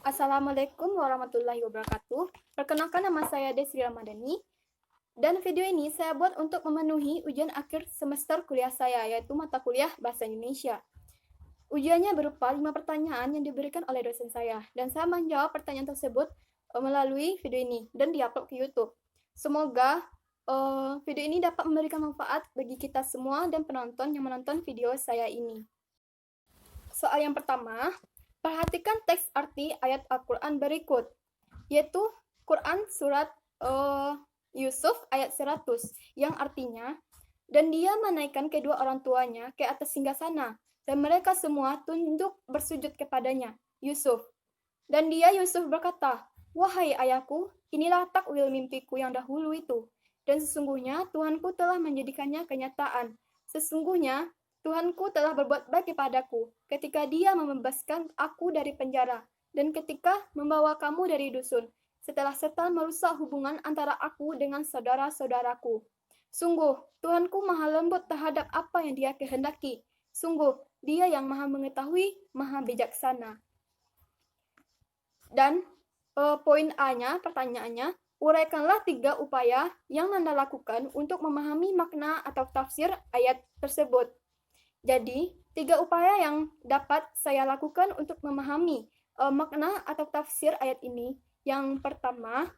Assalamualaikum warahmatullahi wabarakatuh. Perkenalkan, nama saya Desri Ramadhani. Dan video ini saya buat untuk memenuhi ujian akhir semester kuliah saya, yaitu mata kuliah Bahasa Indonesia. Ujiannya berupa 5 pertanyaan yang diberikan oleh dosen saya. Dan saya menjawab pertanyaan tersebut melalui video ini dan diupload ke YouTube. Semoga video ini dapat memberikan manfaat bagi kita semua dan penonton yang menonton video saya ini. Soal yang pertama, perhatikan teks arti ayat Al-Quran berikut, yaitu Quran surat Yusuf ayat 100, yang artinya, dan dia menaikkan kedua orang tuanya ke atas singgasana, dan mereka semua tunduk bersujud kepadanya, Yusuf. Dan dia, Yusuf, berkata, "Wahai ayahku, inilah takwil mimpiku yang dahulu itu, dan sesungguhnya Tuhanku telah menjadikannya kenyataan. Sesungguhnya Tuhanku telah berbuat baik kepadaku ketika dia membebaskan aku dari penjara dan ketika membawa kamu dari dusun, setelah setan merusak hubungan antara aku dengan saudara-saudaraku. Sungguh, Tuhanku maha lembut terhadap apa yang dia kehendaki. Sungguh, dia yang maha mengetahui, maha bijaksana." Dan poin A-nya, pertanyaannya, uraikanlah 3 upaya yang Anda lakukan untuk memahami makna atau tafsir ayat tersebut. Jadi, 3 upaya yang dapat saya lakukan untuk memahami makna atau tafsir ayat ini. Yang pertama,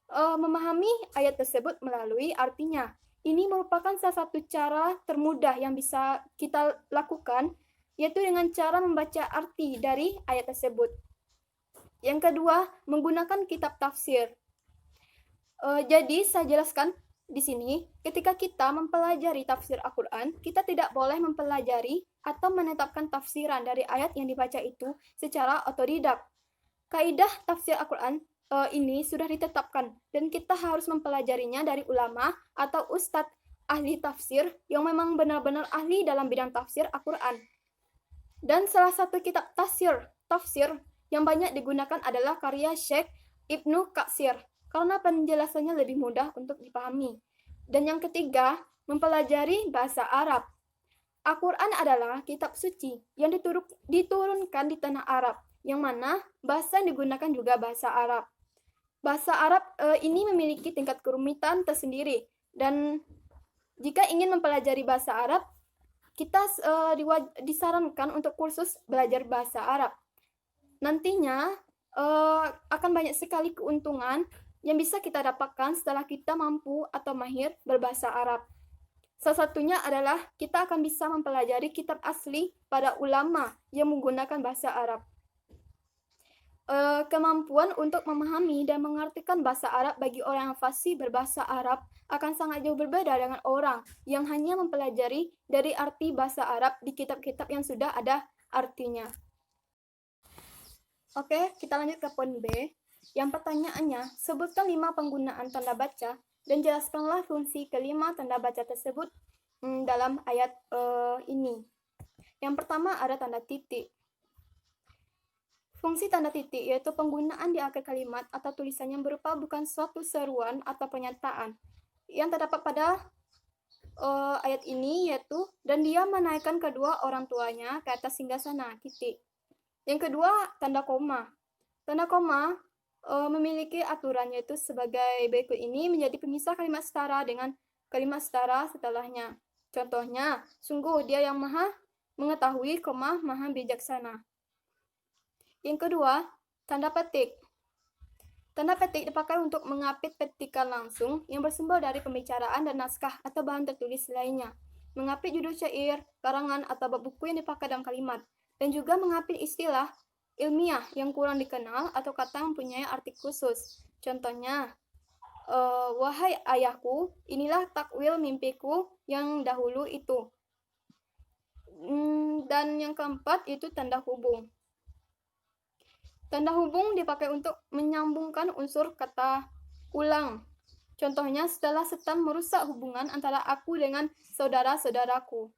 memahami ayat tersebut melalui artinya. Ini merupakan salah satu cara termudah yang bisa kita lakukan, yaitu dengan cara membaca arti dari ayat tersebut. Yang kedua, menggunakan kitab tafsir. Jadi, saya jelaskan di sini, ketika kita mempelajari tafsir Al-Quran, kita tidak boleh mempelajari atau menetapkan tafsiran dari ayat yang dibaca itu secara otodidak. Kaidah tafsir Al-Quran ini sudah ditetapkan, dan kita harus mempelajarinya dari ulama atau ustadz ahli tafsir yang memang benar-benar ahli dalam bidang tafsir Al-Quran. Dan salah satu kitab tafsir yang banyak digunakan adalah karya Syekh Ibnu Katsir, karena penjelasannya lebih mudah untuk dipahami. Dan yang ketiga, mempelajari bahasa Arab. Al-Quran adalah kitab suci yang diturunkan di tanah Arab, yang mana bahasa yang digunakan juga bahasa Arab. Bahasa Arab ini memiliki tingkat kerumitan tersendiri, dan jika ingin mempelajari bahasa Arab, kita disarankan untuk kursus belajar bahasa Arab. Nantinya akan banyak sekali keuntungan yang bisa kita dapatkan setelah kita mampu atau mahir berbahasa Arab. Salah satunya adalah kita akan bisa mempelajari kitab asli para ulama yang menggunakan bahasa Arab. Kemampuan untuk memahami dan mengartikan bahasa Arab bagi orang yang fasih berbahasa Arab akan sangat jauh berbeda dengan orang yang hanya mempelajari dari arti bahasa Arab di kitab-kitab yang sudah ada artinya. Oke, kita lanjut ke poin B. Yang pertanyaannya, sebutkan 5 penggunaan tanda baca dan jelaskanlah fungsi kelima tanda baca tersebut dalam ayat ini. Yang pertama ada tanda titik. Fungsi tanda titik yaitu penggunaan di akhir kalimat atau tulisan yang berupa bukan suatu seruan atau pernyataan yang terdapat pada ayat ini, yaitu dan dia menaikkan kedua orang tuanya ke atas singgasana, titik. Yang kedua, tanda koma. Tanda koma memiliki aturan, yaitu sebagai berikut ini, menjadi pemisah kalimat setara dengan kalimat setara setelahnya. Contohnya, sungguh dia yang maha mengetahui, maha bijaksana. Yang kedua, tanda petik. Tanda petik dipakai untuk mengapit petikan langsung yang bersumber dari pembicaraan dan naskah atau bahan tertulis lainnya. Mengapit judul syair, karangan, atau bab buku yang dipakai dalam kalimat. Dan juga mengapit istilah ilmiah yang kurang dikenal atau kata yang mempunyai arti khusus. Contohnya, wahai ayahku, inilah takwil mimpiku yang dahulu itu. Dan yang keempat itu tanda hubung. Tanda hubung dipakai untuk menyambungkan unsur kata ulang. Contohnya, setelah setan merusak hubungan antara aku dengan saudara-saudaraku.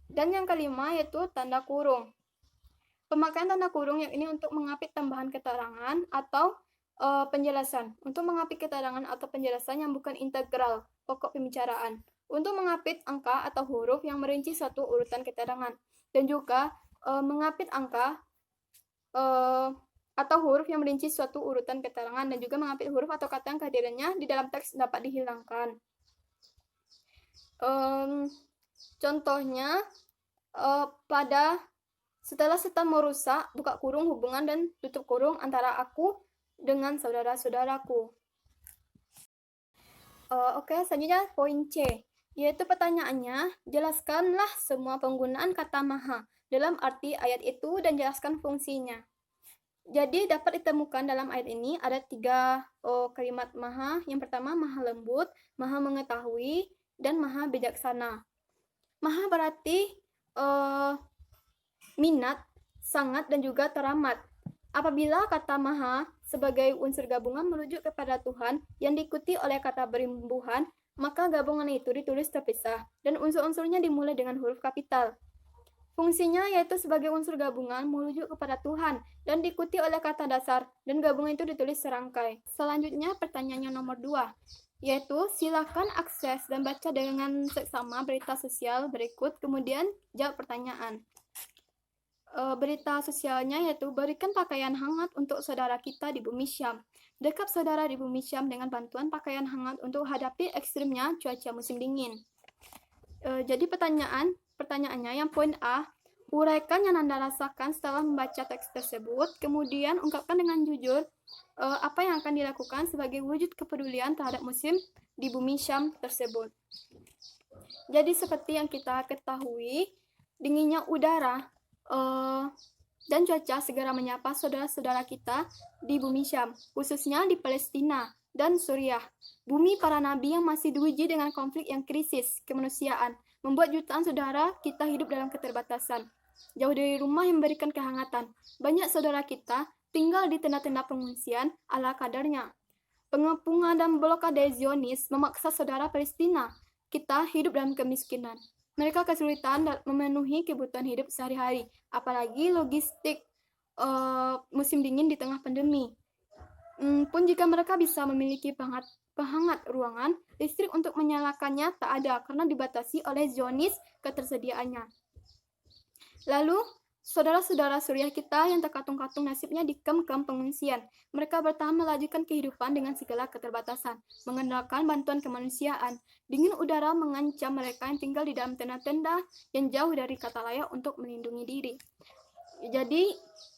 Dan yang kelima yaitu tanda kurung. Pemakaian tanda kurung yang ini untuk mengapit tambahan keterangan atau penjelasan. Untuk mengapit keterangan atau penjelasan yang bukan integral pokok pembicaraan. Untuk mengapit angka atau huruf yang merinci satu urutan keterangan. Dan juga mengapit angka atau huruf yang merinci suatu urutan keterangan dan juga mengambil huruf atau kata yang kehadirannya di dalam teks dapat dihilangkan. Contohnya pada setelah setan merusak, buka kurung hubungan dan tutup kurung antara aku dengan saudara-saudaraku. Oke, selanjutnya poin C, yaitu pertanyaannya, jelaskanlah semua penggunaan kata maha dalam arti ayat itu dan jelaskan fungsinya. Jadi dapat ditemukan dalam ayat ini ada 3 kalimat maha. Yang pertama maha lembut, maha mengetahui, dan maha bijaksana. Maha berarti minat, sangat, dan juga teramat. Apabila kata maha sebagai unsur gabungan merujuk kepada Tuhan yang diikuti oleh kata berimbuhan, maka gabungan itu ditulis terpisah dan unsur-unsurnya dimulai dengan huruf kapital. Fungsinya yaitu sebagai unsur gabungan merujuk kepada Tuhan dan diikuti oleh kata dasar dan gabungan itu ditulis serangkai. Selanjutnya pertanyaannya nomor 2, yaitu silakan akses dan baca dengan seksama berita sosial berikut kemudian jawab pertanyaan. Berita sosialnya yaitu berikan pakaian hangat untuk saudara kita di bumi Syam. Dekap saudara di bumi Syam dengan bantuan pakaian hangat untuk hadapi ekstrimnya cuaca musim dingin. Jadi pertanyaannya yang poin A, uraikan yang Anda rasakan setelah membaca teks tersebut, kemudian ungkapkan dengan jujur apa yang akan dilakukan sebagai wujud kepedulian terhadap musim di bumi Syam tersebut. Jadi seperti yang kita ketahui, dinginnya udara dan cuaca segera menyapa saudara-saudara kita di bumi Syam, khususnya di Palestina dan Suriah. Bumi para nabi yang masih diuji dengan konflik yang krisis kemanusiaan, membuat jutaan saudara kita hidup dalam keterbatasan. Jauh dari rumah yang memberikan kehangatan, banyak saudara kita tinggal di tenda-tenda pengungsian ala kadarnya. Pengepungan dan blokade Zionis memaksa saudara Palestina kita hidup dalam kemiskinan. Mereka kesulitan memenuhi kebutuhan hidup sehari-hari, apalagi logistik musim dingin di tengah pandemi. Pun jika mereka bisa memiliki penghangat ruangan, listrik untuk menyalakannya tak ada karena dibatasi oleh Zionis ketersediaannya. Lalu, saudara-saudara Suriah kita yang terkatung-katung nasibnya di kem-kem pengungsian. Mereka bertahan melanjutkan kehidupan dengan segala keterbatasan, mengandalkan bantuan kemanusiaan. Dingin udara mengancam mereka yang tinggal di dalam tenda-tenda yang jauh dari kata layak untuk melindungi diri. Jadi,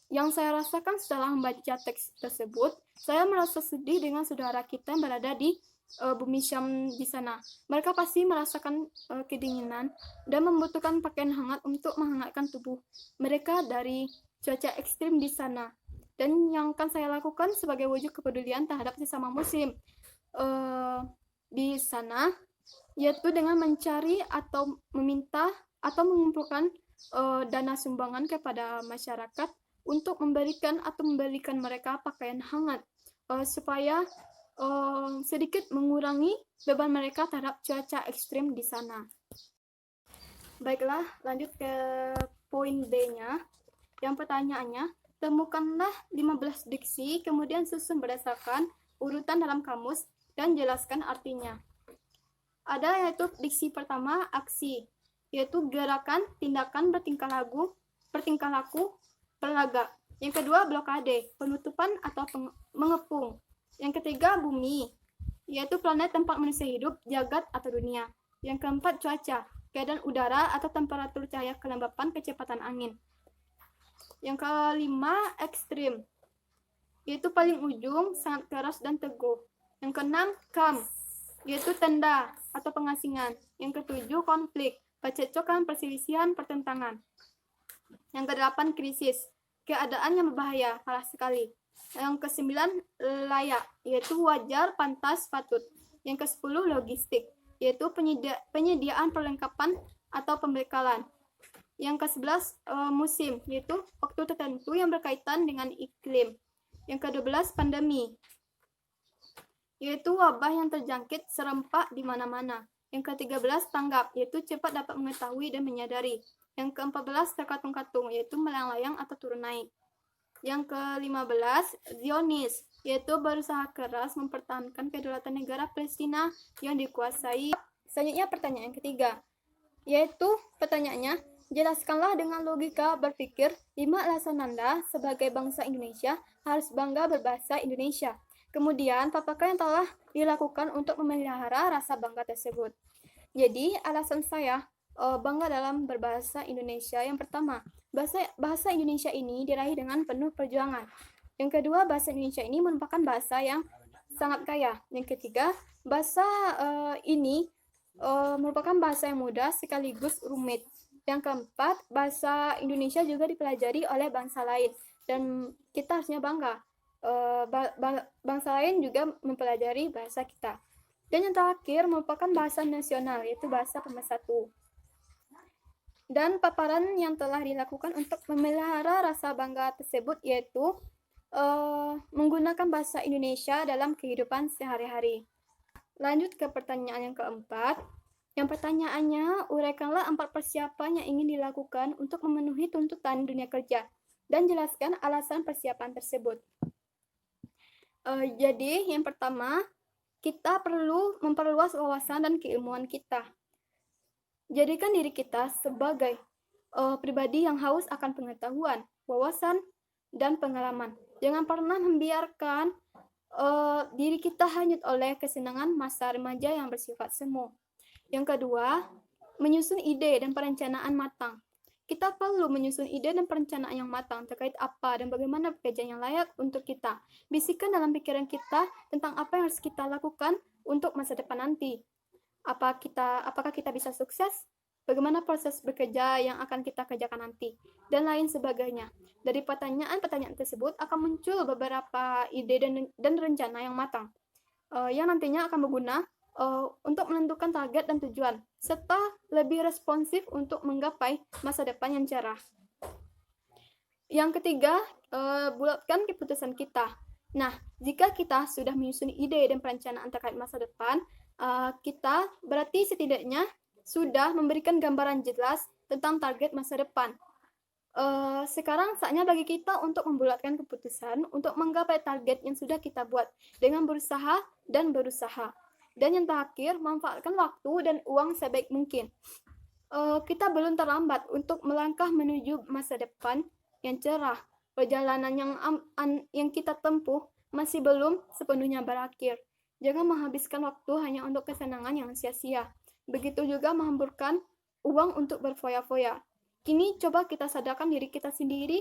yang saya rasakan setelah membaca teks tersebut, saya merasa sedih dengan saudara kita yang berada di bumi Syam di sana. Mereka pasti merasakan kedinginan dan membutuhkan pakaian hangat untuk menghangatkan tubuh mereka dari cuaca ekstrim di sana. Dan yang akan saya lakukan sebagai wujud kepedulian terhadap sesama muslim di sana, yaitu dengan mencari atau meminta atau mengumpulkan dana sumbangan kepada masyarakat untuk memberikan mereka pakaian hangat supaya sedikit mengurangi beban mereka terhadap cuaca ekstrim di sana. Baiklah, lanjut ke poin B-nya. Yang pertanyaannya, temukanlah 15 diksi, kemudian susun berdasarkan urutan dalam kamus dan jelaskan artinya. Ada yaitu diksi pertama, aksi, yaitu gerakan, tindakan, bertingkah laku, perlaga. Yang kedua, blokade, penutupan atau mengepung. Yang ketiga, bumi, yaitu planet tempat manusia hidup, jagat atau dunia. Yang keempat, cuaca, keadaan udara atau temperatur cahaya, kelembapan, kecepatan angin. Yang kelima, ekstrim, yaitu paling ujung, sangat keras dan teguh. Yang keenam, camp, yaitu tenda atau pengasingan. Yang ketujuh, konflik, percekcokan, perselisihan, pertentangan. Yang kedelapan, krisis, keadaan yang berbahaya, parah sekali. Yang kesembilan, layak, yaitu wajar, pantas, patut. Yang kesepuluh, logistik, yaitu penyediaan perlengkapan atau pembekalan. Yang kesebelas, musim, yaitu waktu tertentu yang berkaitan dengan iklim. Yang kedua belas, pandemi, yaitu wabah yang terjangkit serempak di mana-mana. Yang ke-13, tanggap, yaitu cepat dapat mengetahui dan menyadari. Yang ke-14, terkatung-katung, yaitu melayang-layang atau turun naik. Yang ke-15, Zionis, yaitu berusaha keras mempertahankan kedaulatan negara Palestina yang dikuasai. Selanjutnya pertanyaan ketiga, yaitu pertanyaannya, Jelaskanlah dengan logika berpikir 5 alasan Anda sebagai bangsa Indonesia harus bangga berbahasa Indonesia. Kemudian, apakah yang telah dilakukan untuk memelihara rasa bangga tersebut? Jadi, alasan saya bangga dalam berbahasa Indonesia. Yang pertama, bahasa Indonesia ini diraih dengan penuh perjuangan. Yang kedua, bahasa Indonesia ini merupakan bahasa yang sangat kaya. Yang ketiga, bahasa ini merupakan bahasa yang mudah sekaligus rumit. Yang keempat, bahasa Indonesia juga dipelajari oleh bangsa lain dan kita harusnya bangga. Bangsa lain juga mempelajari bahasa kita. Dan yang terakhir merupakan bahasa nasional, yaitu bahasa pemersatu. Dan paparan yang telah dilakukan untuk memelihara rasa bangga tersebut yaitu menggunakan bahasa Indonesia dalam kehidupan sehari-hari. Lanjut ke pertanyaan yang keempat. Yang pertanyaannya, uraikanlah 4 persiapan yang ingin dilakukan untuk memenuhi tuntutan dunia kerja dan jelaskan alasan persiapan tersebut. Jadi, yang pertama, kita perlu memperluas wawasan dan keilmuan kita. Jadikan diri kita sebagai pribadi yang haus akan pengetahuan, wawasan, dan pengalaman. Jangan pernah membiarkan diri kita hanyut oleh kesenangan masa remaja yang bersifat semu. Yang kedua, menyusun ide dan perencanaan matang. Kita perlu menyusun ide dan perencanaan yang matang terkait apa dan bagaimana pekerjaan yang layak untuk kita. Bisikan dalam pikiran kita tentang apa yang harus kita lakukan untuk masa depan nanti. Apakah kita bisa sukses? Bagaimana proses bekerja yang akan kita kerjakan nanti? Dan lain sebagainya. Dari pertanyaan-pertanyaan tersebut akan muncul beberapa ide dan rencana yang matang yang nantinya akan berguna untuk menentukan target dan tujuan, serta lebih responsif untuk menggapai masa depan yang cerah. Yang ketiga, bulatkan keputusan kita. Nah, jika kita sudah menyusun ide dan perencanaan terkait masa depan, kita berarti setidaknya sudah memberikan gambaran jelas tentang target masa depan. Sekarang saatnya bagi kita untuk membulatkan keputusan untuk menggapai target yang sudah kita buat dengan berusaha dan berusaha. Dan yang terakhir, manfaatkan waktu dan uang sebaik mungkin. Kita belum terlambat untuk melangkah menuju masa depan yang cerah. Perjalanan yang kita tempuh masih belum sepenuhnya berakhir. Jangan menghabiskan waktu hanya untuk kesenangan yang sia-sia. Begitu juga menghamburkan uang untuk berfoya-foya. Kini coba kita sadarkan diri kita sendiri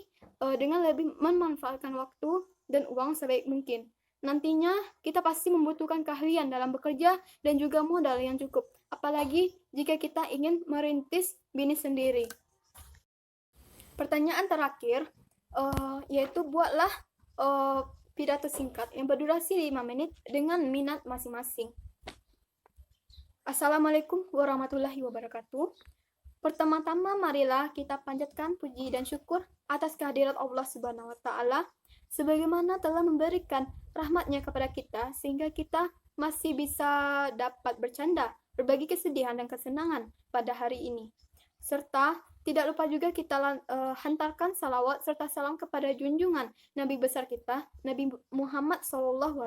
dengan lebih memanfaatkan waktu dan uang sebaik mungkin. Nantinya kita pasti membutuhkan keahlian dalam bekerja dan juga modal yang cukup. Apalagi jika kita ingin merintis bisnis sendiri. Pertanyaan terakhir yaitu buatlah pidato singkat yang berdurasi 5 menit dengan minat masing-masing. Assalamualaikum warahmatullahi wabarakatuh. Pertama-tama marilah kita panjatkan puji dan syukur atas kehadirat Allah Subhanahu wa taala sebagaimana telah memberikan rahmatnya kepada kita sehingga kita masih bisa dapat bercanda, berbagi kesedihan dan kesenangan pada hari ini. Serta tidak lupa juga kita hantarkan salawat serta salam kepada junjungan Nabi besar kita, Nabi Muhammad SAW,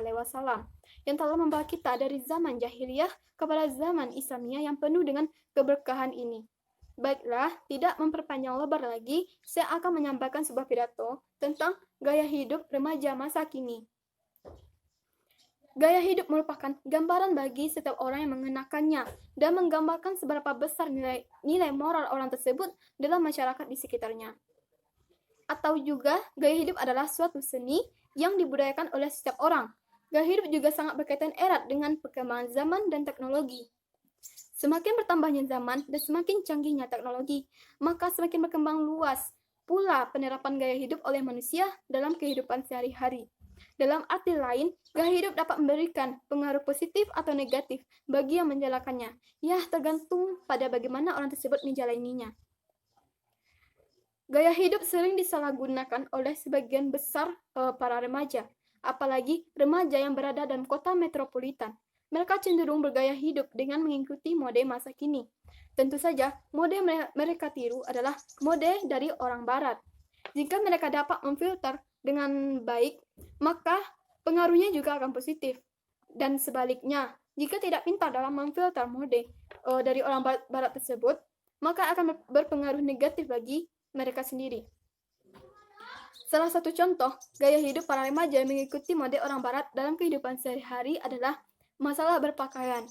yang telah membawa kita dari zaman jahiliyah kepada zaman Islamiyah yang penuh dengan keberkahan ini. Baiklah, tidak memperpanjang lebar lagi, saya akan menyampaikan sebuah pidato tentang gaya hidup remaja masa kini. Gaya hidup merupakan gambaran bagi setiap orang yang mengenakannya dan menggambarkan seberapa besar nilai moral orang tersebut dalam masyarakat di sekitarnya. Atau juga, gaya hidup adalah suatu seni yang dibudayakan oleh setiap orang. Gaya hidup juga sangat berkaitan erat dengan perkembangan zaman dan teknologi. Semakin bertambahnya zaman dan semakin canggihnya teknologi, maka semakin berkembang luas pula penerapan gaya hidup oleh manusia dalam kehidupan sehari-hari. Dalam arti lain, gaya hidup dapat memberikan pengaruh positif atau negatif bagi yang menjalankannya. Ya, tergantung pada bagaimana orang tersebut menjalaninya. Gaya hidup sering disalahgunakan oleh sebagian besar para remaja, apalagi remaja yang berada dalam kota metropolitan. Mereka cenderung bergaya hidup dengan mengikuti mode masa kini. Tentu saja, mode mereka tiru adalah mode dari orang barat. Jika mereka dapat memfilter dengan baik, maka pengaruhnya juga akan positif. Dan sebaliknya, jika tidak pintar dalam memfilter mode dari orang barat tersebut, maka akan berpengaruh negatif bagi mereka sendiri. Salah satu contoh gaya hidup para remaja yang mengikuti mode orang barat dalam kehidupan sehari-hari adalah masalah berpakaian.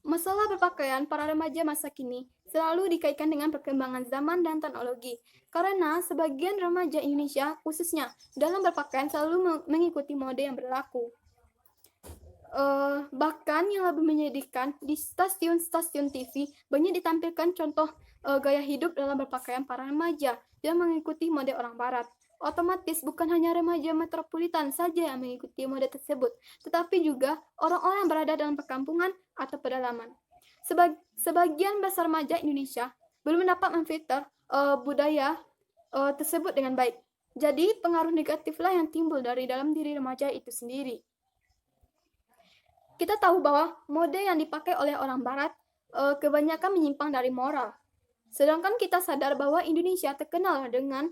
Masalah berpakaian para remaja masa kini selalu dikaitkan dengan perkembangan zaman dan teknologi, karena sebagian remaja Indonesia khususnya dalam berpakaian selalu mengikuti mode yang berlaku. Bahkan yang lebih menyedihkan, di stasiun-stasiun TV banyak ditampilkan contoh gaya hidup dalam berpakaian para remaja yang mengikuti mode orang barat. Otomatis bukan hanya remaja metropolitan saja yang mengikuti mode tersebut, tetapi juga orang-orang berada dalam perkampungan atau pedalaman. Sebagian besar remaja Indonesia belum dapat memfilter budaya tersebut dengan baik. Jadi pengaruh negatiflah yang timbul dari dalam diri remaja itu sendiri. Kita tahu bahwa mode yang dipakai oleh orang barat kebanyakan menyimpang dari moral. Sedangkan kita sadar bahwa Indonesia terkenal dengan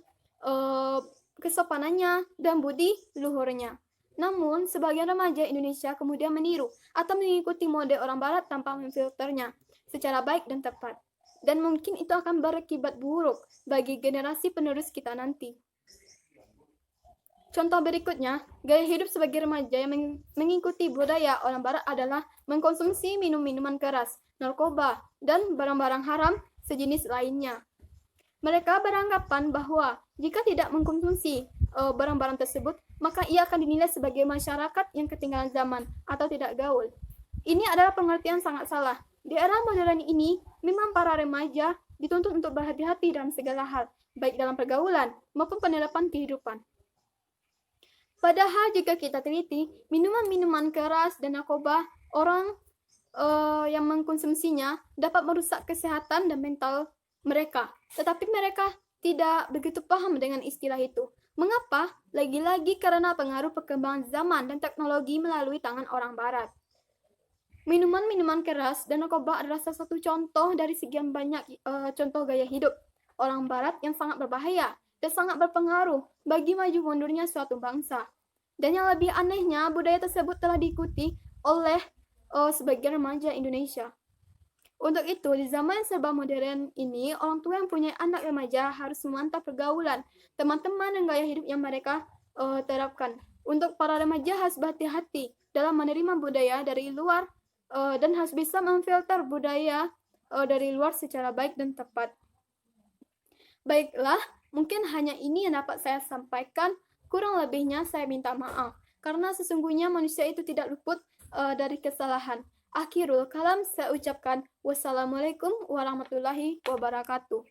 kesopanannya dan budi luhurnya. Namun, sebagian remaja Indonesia kemudian meniru atau mengikuti mode orang barat tanpa memfilternya secara baik dan tepat. Dan mungkin itu akan berakibat buruk bagi generasi penerus kita nanti. Contoh berikutnya, gaya hidup sebagai remaja yang mengikuti budaya orang barat adalah mengkonsumsi minum-minuman keras, narkoba, dan barang-barang haram sejenis lainnya. Mereka beranggapan bahwa jika tidak mengkonsumsi barang-barang tersebut, maka ia akan dinilai sebagai masyarakat yang ketinggalan zaman atau tidak gaul. Ini adalah pengertian sangat salah. Di era modern ini, memang para remaja dituntut untuk berhati-hati dalam segala hal, baik dalam pergaulan maupun penerapan kehidupan. Padahal jika kita teliti, minuman-minuman keras dan narkoba orang yang mengkonsumsinya dapat merusak kesehatan dan mental mereka. Tetapi mereka tidak begitu paham dengan istilah itu. Mengapa? Lagi-lagi karena pengaruh perkembangan zaman dan teknologi melalui tangan orang barat. Minuman-minuman keras dan narkoba adalah salah satu contoh dari sekian banyak contoh gaya hidup orang barat yang sangat berbahaya dan sangat berpengaruh bagi maju mundurnya suatu bangsa. Dan yang lebih anehnya, budaya tersebut telah diikuti oleh sebagian remaja Indonesia. Untuk itu, di zaman serba modern ini, orang tua yang punya anak remaja harus memantau pergaulan, teman-teman dan gaya hidup yang mereka terapkan. Untuk para remaja harus berhati-hati dalam menerima budaya dari luar dan harus bisa memfilter budaya dari luar secara baik dan tepat. Baiklah, mungkin hanya ini yang dapat saya sampaikan. Kurang lebihnya saya minta maaf, karena sesungguhnya manusia itu tidak luput dari kesalahan. Akhirul kalam saya ucapkan wassalamualaikum warahmatullahi wabarakatuh.